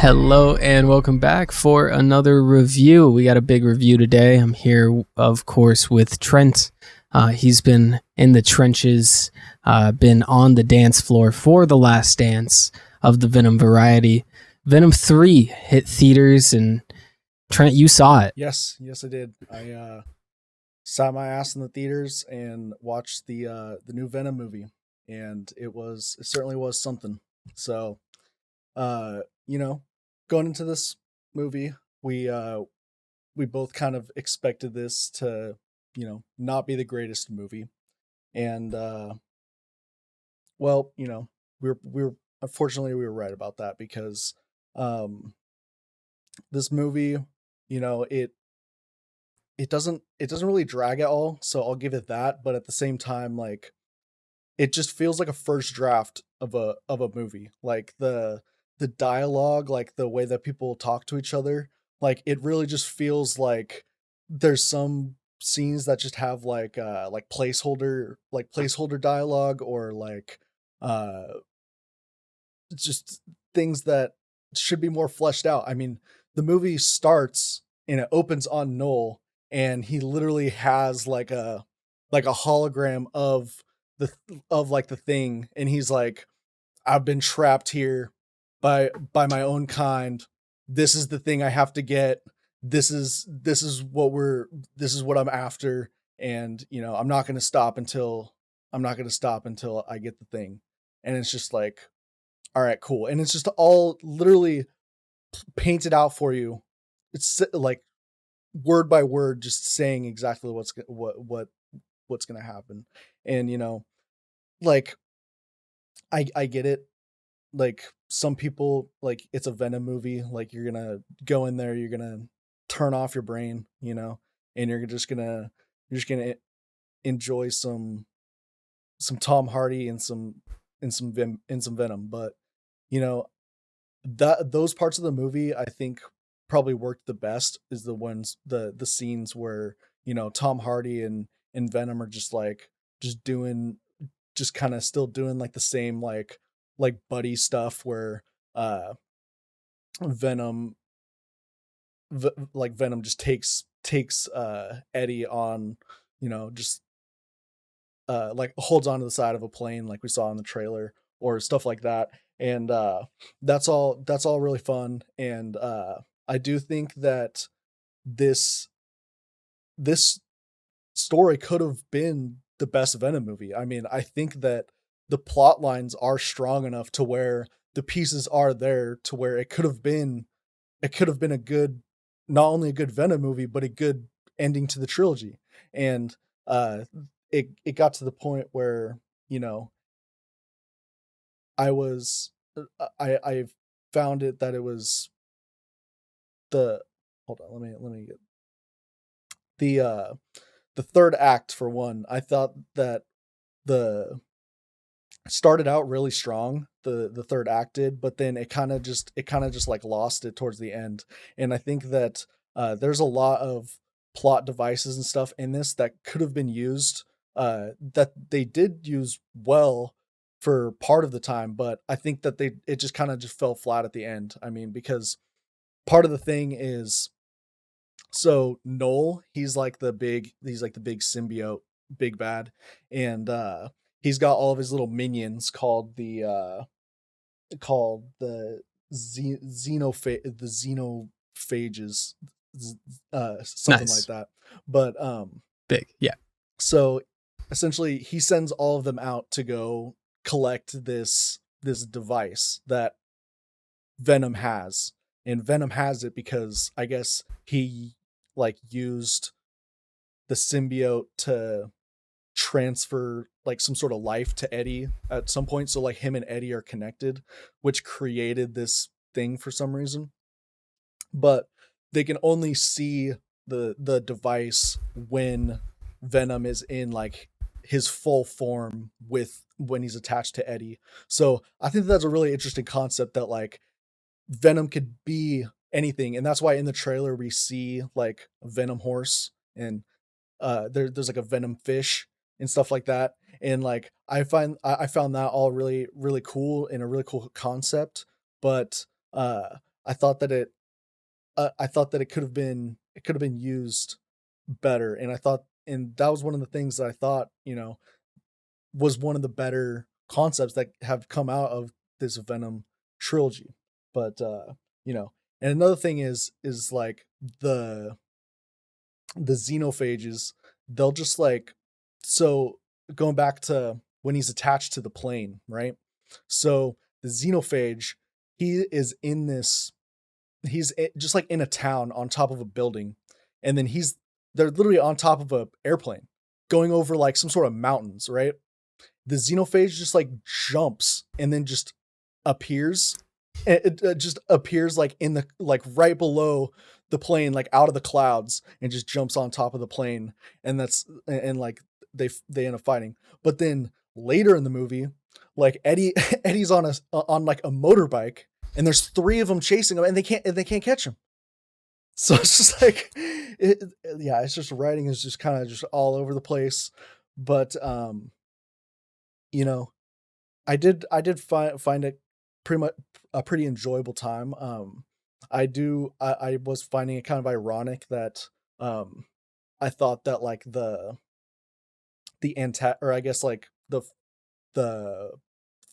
Hello and welcome back for another review. We got a big review today. I'm here, of course, with Trent. He's been in the trenches, been on the dance floor for the last dance of the Venom variety. Venom 3 hit theaters, and Trent, you saw it. Yes, I did. I sat my ass in the theaters and watched the new Venom movie, and it certainly was something. So, uh, you know, going into this movie, we both kind of expected this to, not be the greatest movie, and well, we were unfortunately we were right about that because um this movie, you know, it doesn't really drag at all, so I'll give it that, but at the same time, like, it just feels like a first draft of a movie. Like the dialogue, like the way that people talk to each other, like it really just feels like there's some scenes that just have placeholder dialogue, or uh just things that should be more fleshed out. I mean, the movie starts and it opens on Noel, and he literally has like a hologram the like the thing, and he's like, "I've been trapped here by my own kind. This is the thing I have to get. This is what I'm after, and I'm not going to stop until I get the thing." And it's just like, all right, cool. And it's just all literally painted out for you. It's like word by word, just saying exactly what's gonna happen. And like, I get it. Like, some people, like, it's a Venom movie. Like, you're gonna go in there, you're gonna turn off your brain, and you're just gonna enjoy some Tom Hardy and some Venom. But you know that those parts of the movie, I think, probably worked the best, is the scenes where Tom Hardy and Venom are just doing just kind of still doing like the same like buddy stuff, where uh Venom Venom just takes Eddie on, just like holds onto the side of a plane like we saw in the trailer, or stuff like that. And that's all really fun. And I do think that this this story could have been the best Venom movie. I mean, I think that the plot lines are strong enough to where the pieces are there to where it could have been a good, not only a good Venom movie, but a good ending to the trilogy. And uh it got to the point where, you know, I was I found it that it was the hold on, let me get the the third act, for one. I thought that the started out really strong, the third act did, but then it kind of just like lost it towards the end. And I think that there's a lot of plot devices and stuff in this that could have been used, that they did use well for part of the time, but I think that it just kind of just fell flat at the end. I mean, because part of the thing is, so Noel, he's like the big symbiote, big bad, and he's got all of his little minions called the xenophages, something like Nice. that. But Big. Yeah. so essentially he sends all of them out to go collect this device that Venom has. And Venom has it because I guess he like used the symbiote to transfer like some sort of life to Eddie at some point. So like him and Eddie are connected, which created this thing for some reason. But they can only see the device when Venom is in like his full form, with when he's attached to Eddie. So I think that's a really interesting concept, that like Venom could be anything. And that's why in the trailer we see like a Venom horse, and there's like a Venom fish and stuff like that. And like I found that all really really cool, and a really cool concept. But I thought that it could have been used better, and that was one of the things that I thought, was one of the better concepts that have come out of this Venom trilogy. But and another thing is like the xenophages, they'll just like, so going back to when he's attached to the plane, right? So the xenophage, he is in this, just like in a town on top of a building, and then they're literally on top of a airplane going over like some sort of mountains, right? The xenophage just like jumps and then just appears. It just appears like in the, like right below the plane, like out of the clouds, and just jumps on top of the plane. And like they end up fighting. But then later in the movie, like Eddie's on like a motorbike, and there's 3 of them chasing him, and they can't catch him. So it's just like, it's just, writing is just kind of just all over the place. But I did find it pretty much a pretty enjoyable time. I was finding it kind of ironic that I thought that like the or I guess like the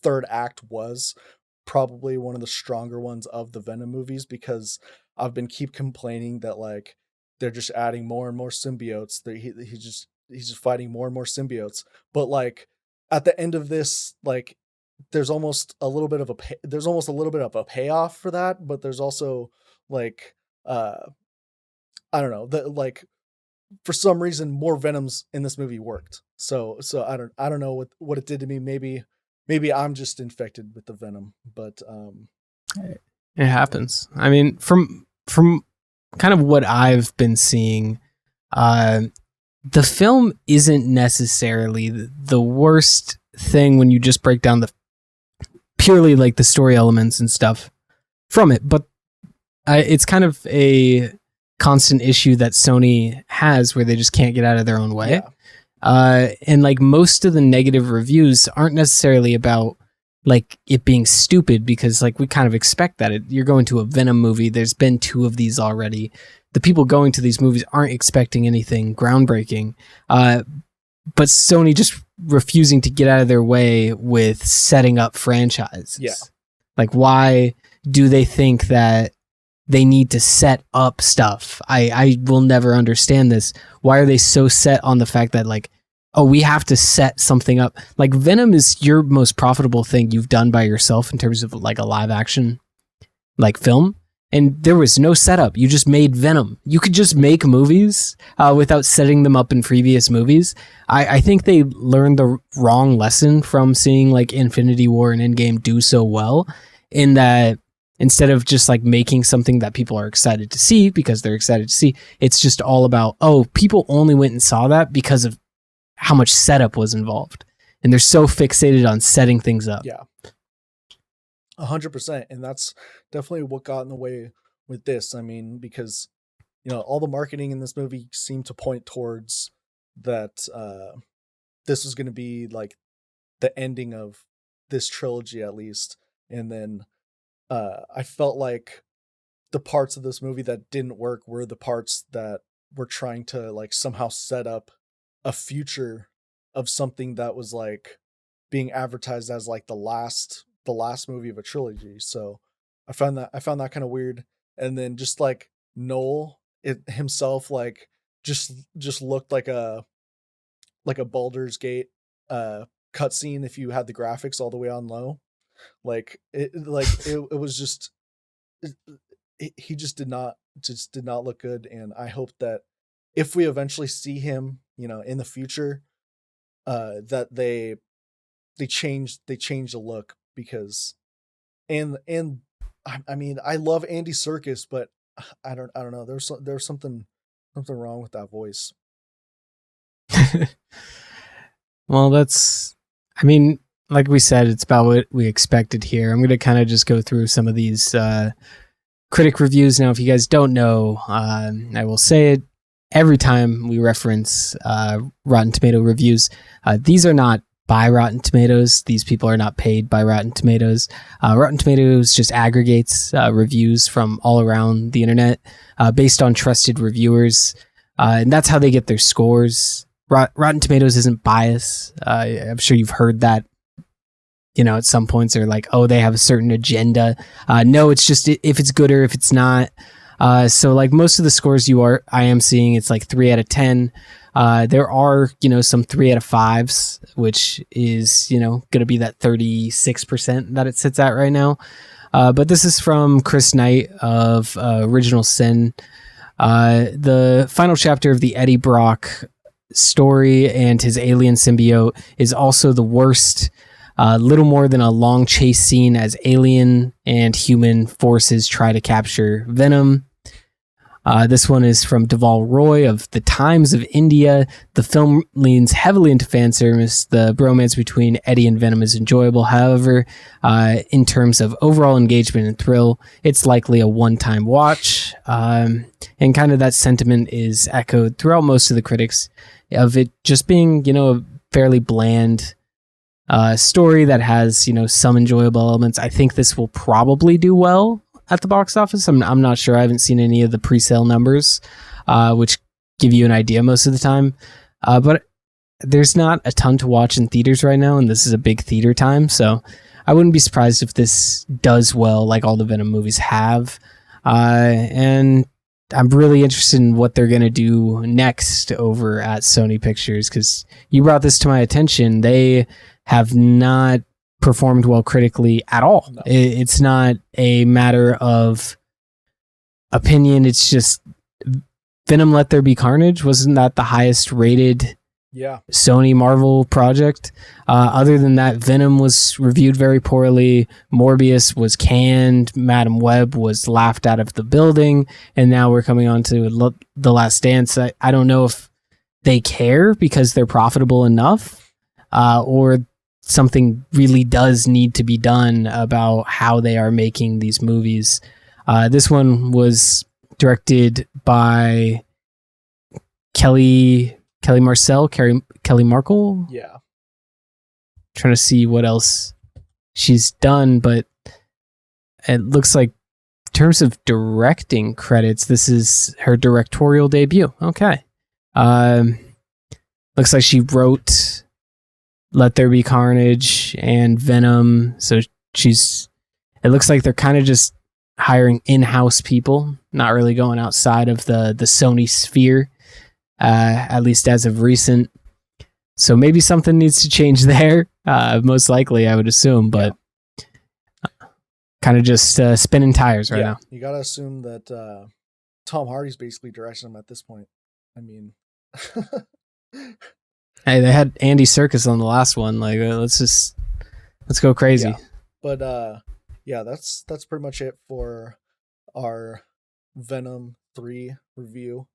third act was probably one of the stronger ones of the Venom movies, because I've been complaining that like they're just adding more and more symbiotes. He's just fighting more and more symbiotes. But like at the end of this, like there's almost a little bit of a payoff for that, but there's also like I don't know, that like for some reason more Venoms in this movie worked. So I don't know what it did to me. Maybe I'm just infected with the Venom, but it happens. I mean, from kind of what I've been seeing, the film isn't necessarily the worst thing when you just break down the purely like the story elements and stuff from it, but it's kind of a constant issue that Sony has where they just can't get out of their own way. And like most of the negative reviews aren't necessarily about like it being stupid, because like we kind of expect that. You're going to a Venom movie, there's been 2 of these already. The people going to these movies aren't expecting anything groundbreaking, but Sony just refusing to get out of their way with setting up franchises. Yeah. Like, why do they think that they need to set up stuff? I will never understand this. Why are they so set on the fact that like, oh, we have to set something up? Like Venom is your most profitable thing you've done by yourself in terms of like a live action like film. And there was no setup. You just made Venom. You could just make movies without setting them up in previous movies. I think they learned the wrong lesson from seeing like Infinity War and Endgame do so well, in that instead of just like making something that people are excited to see because they're excited to see, it's just all about, oh, people only went and saw that because of how much setup was involved. And they're so fixated on setting things up. Yeah. 100%. And that's definitely what got in the way with this. I mean, because, all the marketing in this movie seemed to point towards that this was going to be like the ending of this trilogy, at least. And then I felt like the parts of this movie that didn't work were the parts that were trying to like somehow set up a future of something that was like being advertised as like the last movie of a trilogy. So I found that kind of weird. And then just like Noel himself, like just looked like a Baldur's Gate cutscene if you had the graphics all the way on low. Like it was just, he just did not look good. And I hope that if we eventually see him, in the future, that they change the look, because and I mean, I love Andy Serkis, but I don't know. There's something wrong with that voice. Well, I mean, like we said, it's about what we expected here. I'm going to kind of just go through some of these critic reviews. Now, if you guys don't know, I will say it every time we reference Rotten Tomato reviews. These are not by Rotten Tomatoes. These people are not paid by Rotten Tomatoes. Rotten Tomatoes just aggregates reviews from all around the internet based on trusted reviewers, and that's how they get their scores. Rotten Tomatoes isn't biased. I'm sure you've heard that. At some points they're like, oh, they have a certain agenda. No, it's just if it's good or if it's not. So like most of the scores I am seeing, it's like 3 out of 10. There are, some 3 out of 5s, which is, going to be that 36% that it sits at right now. But this is from Chris Knight of Original Sin. The final chapter of the Eddie Brock story and his alien symbiote is also the worst. Little more than a long chase scene as alien and human forces try to capture Venom. This one is from Deval Roy of The Times of India. The film leans heavily into fan service. The bromance between Eddie and Venom is enjoyable. However, in terms of overall engagement and thrill, it's likely a one-time watch. And kind of that sentiment is echoed throughout most of the critics of it just being, a fairly bland story that has, some enjoyable elements. I think this will probably do well at the box office. I'm not sure. I haven't seen any of the pre-sale numbers, which give you an idea most of the time. But there's not a ton to watch in theaters right now, and this is a big theater time, so I wouldn't be surprised if this does well like all the Venom movies have. And I'm really interested in what they're going to do next over at Sony Pictures, because you brought this to my attention. They have not performed well critically at all. No. It's not a matter of opinion. It's just Venom Let There Be Carnage. Wasn't that the highest rated Sony Marvel project? Other than that, Venom was reviewed very poorly. Morbius was canned. Madam Web was laughed out of the building. And now we're coming on to The Last Dance. I don't know if they care because they're profitable enough, or something really does need to be done about how they are making these movies. This one was directed by Kelly Marcel, Kelly Markle. Yeah. Trying to see what else she's done, but it looks like in terms of directing credits, this is her directorial debut. Okay. Looks like she wrote Let There Be Carnage and Venom. So it looks like they're kind of just hiring in-house people, not really going outside of the Sony sphere, at least as of recent. So maybe something needs to change there. Most likely, I would assume, but kind of just spinning tires right now. You got to assume that Tom Hardy's basically directing them at this point. I mean... Hey, they had Andy Serkis on the last one. Like, let's go crazy. Yeah. But that's pretty much it for our Venom 3 review.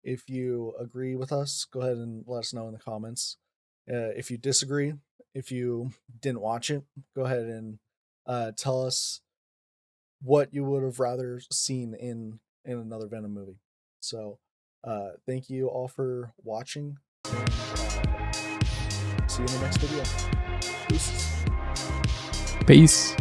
If you agree with us, go ahead and let us know in the comments. If you disagree, if you didn't watch it, go ahead and tell us what you would have rather seen in another Venom movie. So thank you all for watching. See you in the next video. Peace.